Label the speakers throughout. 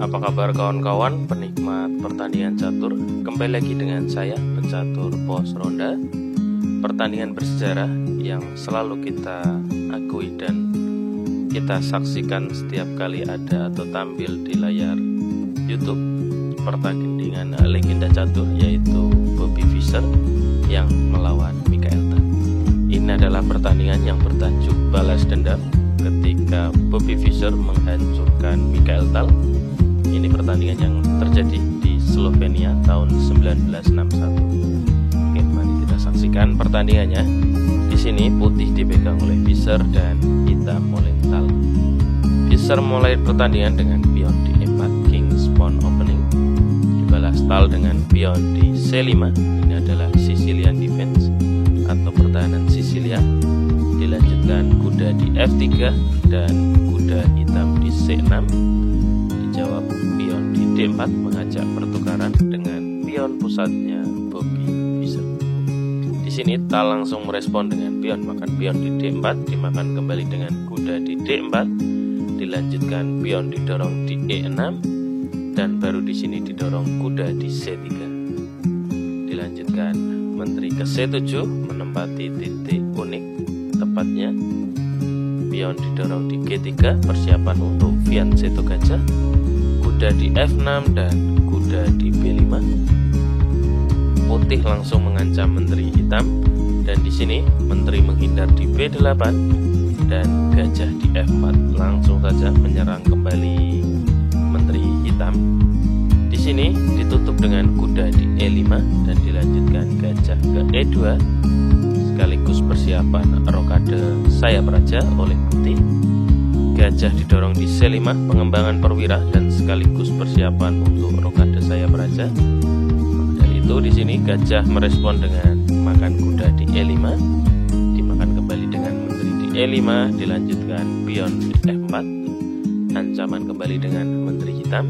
Speaker 1: Apa kabar kawan-kawan penikmat pertandingan catur? Kembali lagi dengan saya, pecatur pos ronda. Pertandingan bersejarah yang selalu kita akui dan kita saksikan setiap kali ada atau tampil di layar YouTube. Pertandingan legenda catur yaitu Bobby Fischer yang melawan Michael Tal. Ini adalah pertandingan yang bertajuk balas dendam ketika Bobby Fischer menghancurkan Michael Tal. Ini pertandingan yang terjadi di Slovenia tahun 1961. Oke, mari kita saksikan pertandingannya. Di sini putih dipegang oleh Fischer dan hitam oleh Tal. Fischer mulai pertandingan dengan pion di E4 King's Pawn Opening. Dibalas Tal dengan pion di C5. Ini adalah Sicilian Defense atau pertahanan Sisilia. Dilanjutkan kuda di F3 dan kuda hitam di C6. Dijawab pion di D4 mengajak pertukaran dengan pion pusatnya Bobby Fischer. Di sini Tal langsung merespon dengan pion makan pion di D4, dimakan kembali dengan kuda di D4, dilanjutkan pion didorong di E6 dan baru di sini didorong kuda di C3. Dilanjutkan menteri ke C7 menempati titik unik, tepatnya pion didorong di G3 persiapan untuk fianchetto gajah, kuda di F6 dan kuda di B5. Putih langsung mengancam menteri hitam dan di sini menteri menghindar di B8 dan gajah di F4 langsung saja menyerang kembali menteri hitam. Di sini ditutup dengan kuda di E5 dan dilanjutkan gajah ke E2 sekaligus persiapan rokade sayap raja oleh putih. Gajah didorong di C5 pengembangan perwira dan sekaligus persiapan untuk rokade sayap raja. Dari itu di sini gajah merespon dengan makan kuda di E5, dimakan kembali dengan menteri di E5, dilanjutkan pion di F4, ancaman kembali dengan menteri hitam.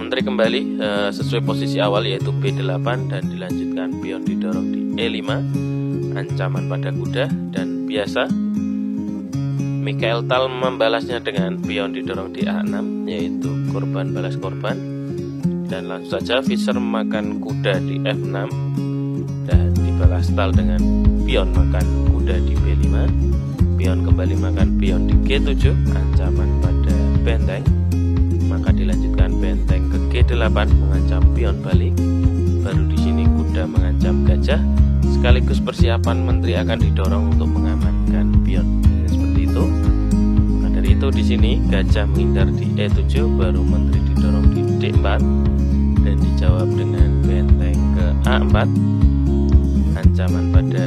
Speaker 1: Menteri kembali sesuai posisi awal yaitu B8 dan dilanjutkan pion didorong di E5, ancaman pada kuda dan biasa Michael Tal membalasnya dengan pion didorong di A6 yaitu korban balas korban, dan langsung saja Fischer memakan kuda di F6 dan dibalas Tal dengan pion makan kuda di B5, pion kembali makan pion di G7 ancaman pada benteng, maka dilanjutkan benteng ke G8 mengancam pion balik, baru di sini kuda mengancam gajah sekaligus persiapan menteri akan didorong untuk mengamankan pion. Seperti itu. Maka dari itu di sini gajah menghindar di E7, baru menteri didorong di D4 dan dijawab dengan benteng ke A4, ancaman pada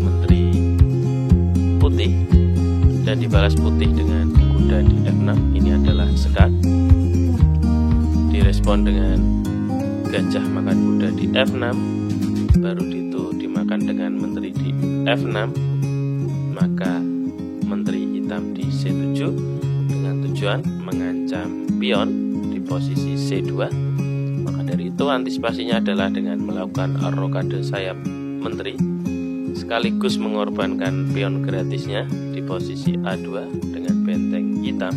Speaker 1: menteri putih dan dibalas putih dengan kuda di F6. Ini adalah sekat. Direspon dengan gajah makan kuda di F6, baru itu dimakan dengan menteri di F6, maka menteri hitam di C7 dengan tujuan mengancam pion di posisi C2. Maka dari itu antisipasinya adalah dengan melakukan rokade sayap menteri sekaligus mengorbankan pion gratisnya di posisi A2 dengan benteng hitam.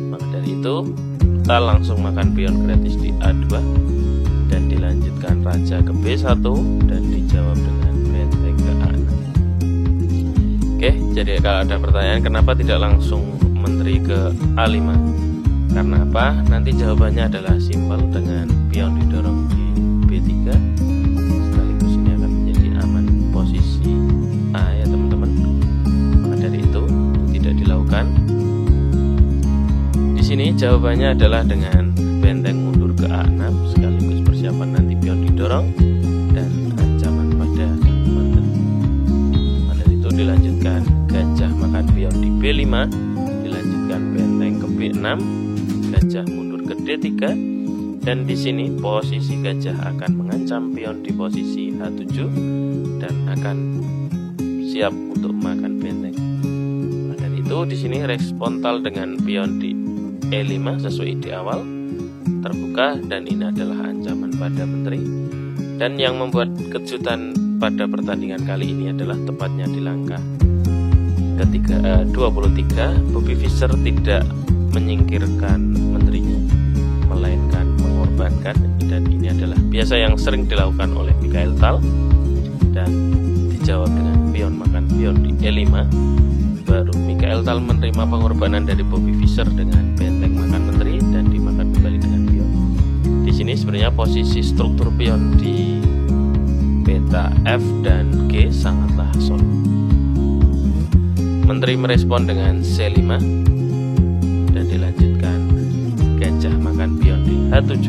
Speaker 1: Maka dari itu Tal langsung makan pion gratis di A2 dan dilanjutkan raja ke B1 dan dijawab dengan benteng ke A6. Oke, jadi kalau ada pertanyaan kenapa tidak langsung menteri ke A5, karena apa? Nanti jawabannya adalah simpel dengan pion didorong di B3 sekaligus ini akan menjadi aman posisi A ya teman-teman. Maka dari itu tidak dilakukan. Di sini jawabannya adalah dengan benteng mundur ke A6 sekaligus persiapan nanti pion didorong dan ancaman pada menteri. Pada itu dilanjutkan gajah makan pion di B5, dilanjutkan benteng ke B6, gajah mundur ke D3 dan di sini posisi gajah akan mengancam pion di posisi H7 dan akan siap untuk makan benteng. Pada itu di sini respon Tal dengan pion di E5 sesuai ide awal terbuka dan ini adalah ancaman pada menteri. Dan yang membuat kejutan pada pertandingan kali ini adalah tepatnya di langkah ketiga 23 Bobby Fischer tidak menyingkirkan menterinya, melainkan mengorbankan. Dan ini adalah biasa yang sering dilakukan oleh Mikhail Tal, dan dijawab dengan pion makan pion di E5. Baru Mikhail Tal menerima pengorbanan dari Bobby Fischer dengan benteng makan menteri dan dimakan kembali dengan pion. Di sini sebenarnya posisi struktur pion di peta F dan G sangatlah solid. Menteri merespon dengan C5 dan dilanjutkan gajah makan pion di H7,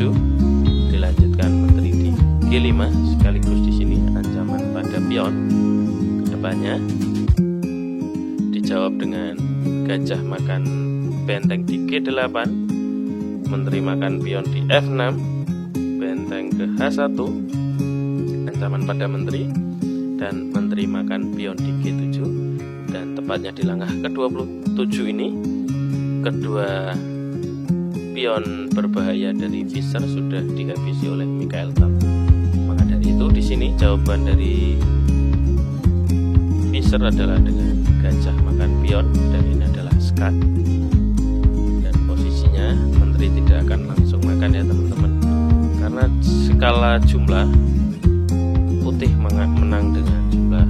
Speaker 1: dilanjutkan menteri di G5, sekaligus di sini ancaman pada pion. Kedepannya dijawab dengan gajah makan benteng di G8, menteri makan pion di F6, benteng ke H1, ancaman pada menteri, dan menteri makan pion di G7. Dan tepatnya di langkah ke-27 ini, kedua pion berbahaya dari Fischer sudah dihabisi oleh Mikhail Tal. Maka dari itu di sini jawaban dari Fischer adalah dengan gajah makan pion, dan ini adalah skak. Dan posisinya menteri tidak akan langsung makan ya teman-teman, karena skala jumlah putih menang dengan jumlah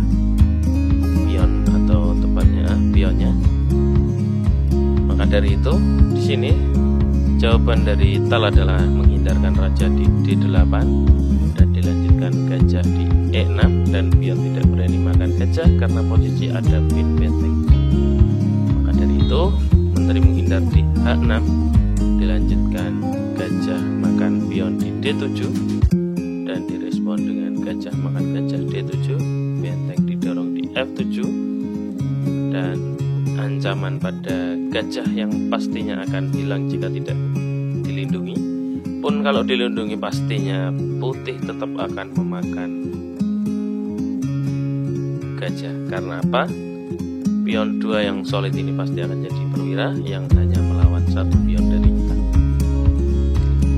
Speaker 1: pion, atau tepatnya pionnya. Maka dari itu di sini jawaban dari Tal adalah menghindarkan raja di D8 dan dilanjutkan gajah di E6, dan pion tidak berani makan gajah karena posisi ada pin benteng. Maka dari itu menteri menghindar di H6, dilanjutkan gajah makan pion di D7 dan direspon dengan gajah makan gajah D7, benteng didorong di F7, dan ancaman pada gajah yang pastinya akan hilang jika tidak dilindungi. Pun kalau dilindungi pastinya putih tetap akan memakan gajah. Karena apa? Pion 2 yang solid ini pasti akan jadi perwira yang hanya melawan satu pion dari hitam.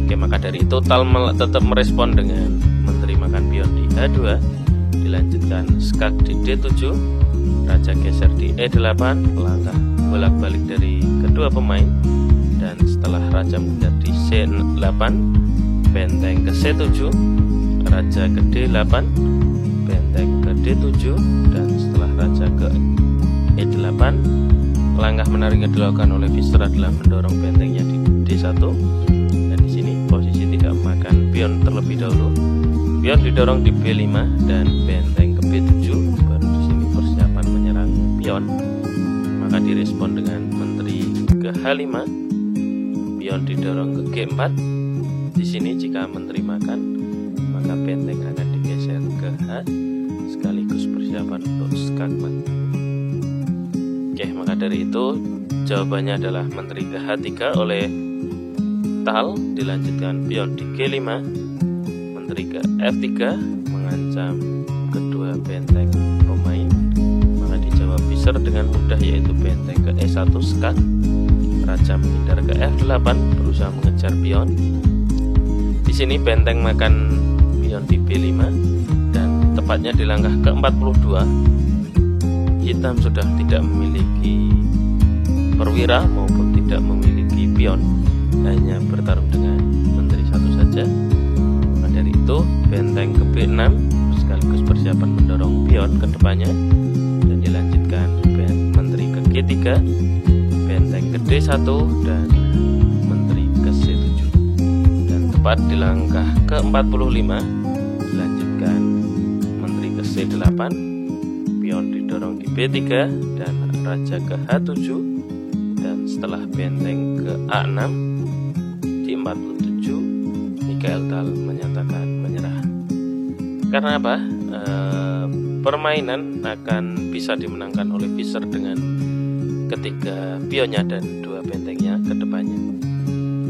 Speaker 1: Oke, maka dari itu Tal tetap merespon dengan menteri makan pion di H2, dilanjutkan skak di D7, raja geser di E8, langkah bolak-balik dari kedua pemain, dan setelah raja menghindar di C8, benteng ke C7, raja ke D8, benteng ke D7, dan setelah raja ke E8, langkah menarik yang dilakukan oleh Fischer adalah mendorong bentengnya di D1, dan di sini posisi tidak memakan pion terlebih dahulu. Pion didorong di B5 dan benteng ke B7, baru di sini persiapan menyerang pion. Maka direspon dengan menteri ke H5, pion didorong ke G4. Di sini jika menteri makan, maka benteng akan digeser ke H, sekaligus persiapan untuk skak mati. Oke, maka dari itu jawabannya adalah menteri ke H3 oleh Tal, dilanjutkan pion di G5, menteri ke F3 mengancam kedua benteng pemain. Maka dijawab Fischer dengan mudah, yaitu benteng ke E1 skak. Raja menghindar ke F8 berusaha mengejar pion. Di sini benteng makan pion di B5, dan tepatnya di langkah ke-42 hitam sudah tidak memiliki perwira maupun tidak memiliki pion, hanya bertarung dengan menteri satu saja. Maka dari itu benteng ke B6 sekaligus persiapan mendorong pion ke depannya, dan dilanjutkan menteri ke G3, benteng ke D1, dan menteri ke C7. Dan tepat di langkah ke-45 dilanjutkan menteri ke C8, pion didorong di B3 dan raja ke H7, dan setelah benteng ke A6 di 47 Mikhail Tal menyatakan menyerah. Karena apa? Permainan akan bisa dimenangkan oleh Fischer dengan ketiga pionnya dan dua bentengnya ke depannya.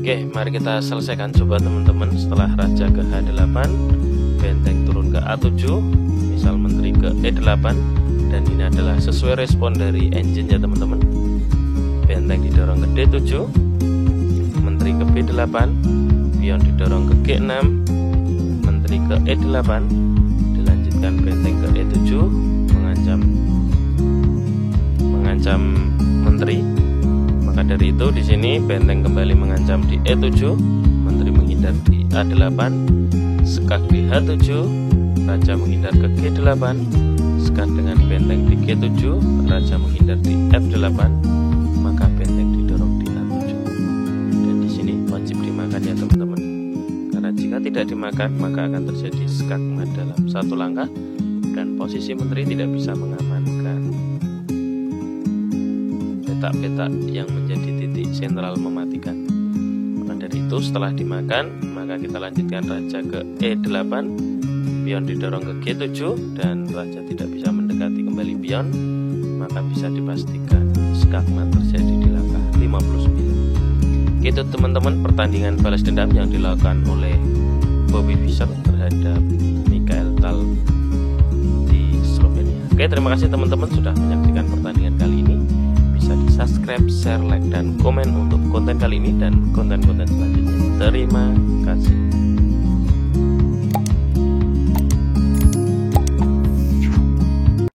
Speaker 1: Oke, mari kita selesaikan coba teman-teman. Setelah raja ke H8, benteng turun ke A7, misal menteri ke E8, dan ini adalah sesuai respon dari engine ya teman-teman. Benteng didorong ke D7, menteri ke B8, pion didorong ke G6, menteri ke E8, dilanjutkan benteng ke E7 mengancam menteri. Maka dari itu di sini benteng kembali mengancam di E7, menteri menghindar di A8, skak di H7, raja menghindar ke G8, skak dengan benteng di G7, raja menghindar di F8, maka benteng didorong di A7. Dan di sini wajib dimakan ya teman-teman, karena jika tidak dimakan maka akan terjadi skak mat dalam satu langkah dan posisi menteri tidak bisa mengamankan petak-petak yang menjadi titik sentral mematikan. Maka dari itu setelah dimakan maka kita lanjutkan raja ke E8, pion didorong ke G7 dan raja tidak bisa mendekati kembali pion, maka bisa dipastikan skak mat terjadi di langkah 59. Gitu teman-teman pertandingan balas dendam yang dilakukan oleh Bobby Fischer terhadap Michael Tal di Slovenia. Oke, terima kasih teman-teman sudah menyaksikan pertandingan kali ini. Bisa di subscribe, share, like, dan komen untuk konten kali ini dan konten-konten selanjutnya. Terima kasih.